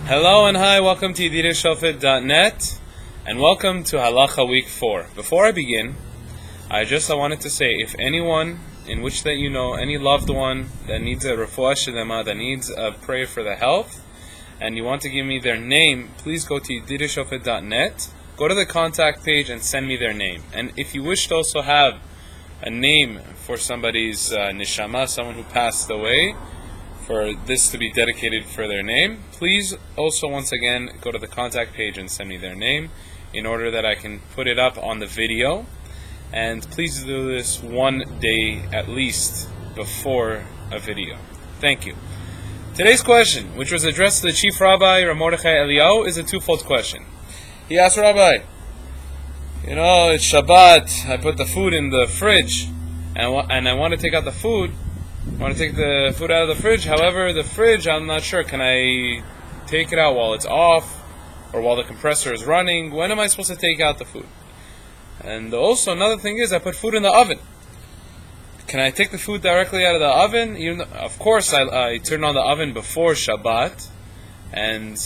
Hello and hi, welcome to Yedidia Shofet.net and welcome to Halacha Week 4. Before I begin, I wanted to say, if anyone in which that you know, any loved one that needs a refuah shlema, that needs a prayer for the health, and you want to give me their name, please go to YedidiaShofet.net, go to the contact page and send me their name. And if you wish to also have a name for somebody's neshama, someone who passed away, for this to be dedicated for their name, please also once again go to the contact page and send me their name in order that I can put it up on the video. And please do this one day at least before a video. Thank you. Today's question, which was addressed to the Chief Rabbi Rav Mordechai Eliyahu, is a twofold question. He asked, Rabbi, it's Shabbat, I put the food in the fridge and I want to take out the food. I want to take the food out of the fridge. However, the fridge, I'm not sure. Can I take it out while it's off or while the compressor is running? When am I supposed to take out the food? And also, another thing is, I put food in the oven. Can I take the food directly out of the oven? Of course, I turn on the oven before Shabbat, and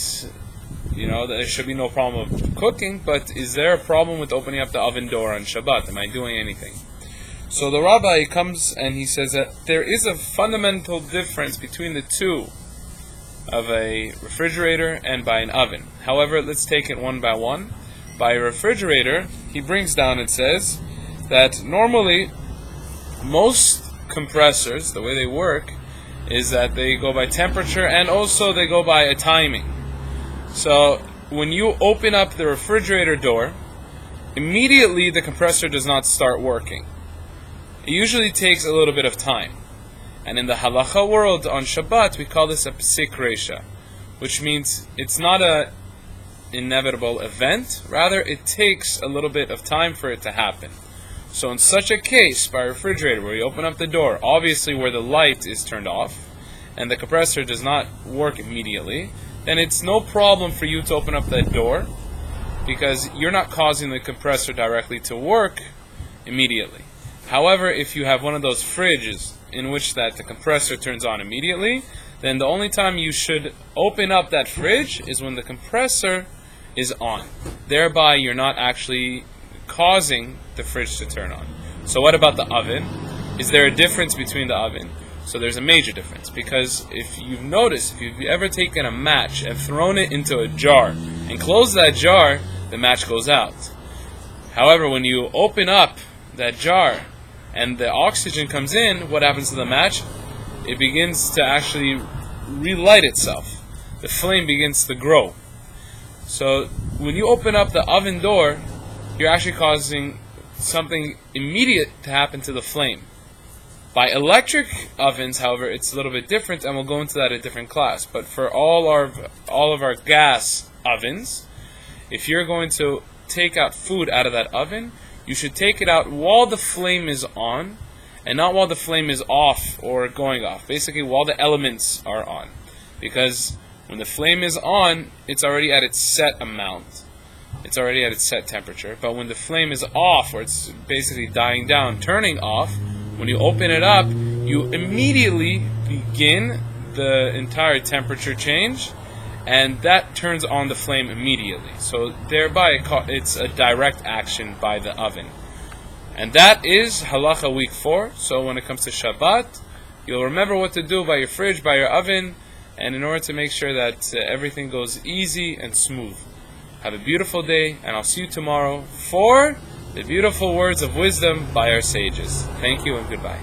there should be no problem with cooking. But is there a problem with opening up the oven door on Shabbat? Am I doing anything? So the rabbi comes and he says that there is a fundamental difference between the two of a refrigerator and by an oven. However, let's take it one by one. By a refrigerator, he brings down and says that normally most compressors, the way they work, is that they go by temperature and also they go by a timing. So when you open up the refrigerator door, immediately the compressor does not start working. It usually takes a little bit of time. And in the halacha world on Shabbat, we call this a psik resha, which means it's not an inevitable event, rather it takes a little bit of time for it to happen. So in such a case, by a refrigerator, where you open up the door, obviously where the light is turned off, and the compressor does not work immediately, then it's no problem for you to open up that door, because you're not causing the compressor directly to work immediately. However, if you have one of those fridges in which that the compressor turns on immediately, then the only time you should open up that fridge is when the compressor is on. Thereby, you're not actually causing the fridge to turn on. So what about the oven? Is there a difference between the oven? So there's a major difference, because if you've noticed, if you've ever taken a match and thrown it into a jar and closed that jar, the match goes out. However, when you open up that jar and the oxygen comes in, what happens to the match? It begins to actually relight itself. The flame begins to grow. So when you open up the oven door, you're actually causing something immediate to happen to the flame. By electric ovens, however, it's a little bit different, and we'll go into that in a different class. But for all of our gas ovens, if you're going to take out food out of that oven, you should take it out while the flame is on, and not while the flame is off or going off. Basically, while the elements are on. Because when the flame is on, it's already at its set amount. It's already at its set temperature. But when the flame is off, or it's basically dying down, turning off, when you open it up, you immediately begin the entire temperature change, and that turns on the flame immediately. So thereby it's a direct action by the oven. And that is Halacha Week 4. So when it comes to Shabbat, you'll remember what to do by your fridge, by your oven, and in order to make sure that everything goes easy and smooth. Have a beautiful day, and I'll see you tomorrow for the beautiful words of wisdom by our sages. Thank you and goodbye.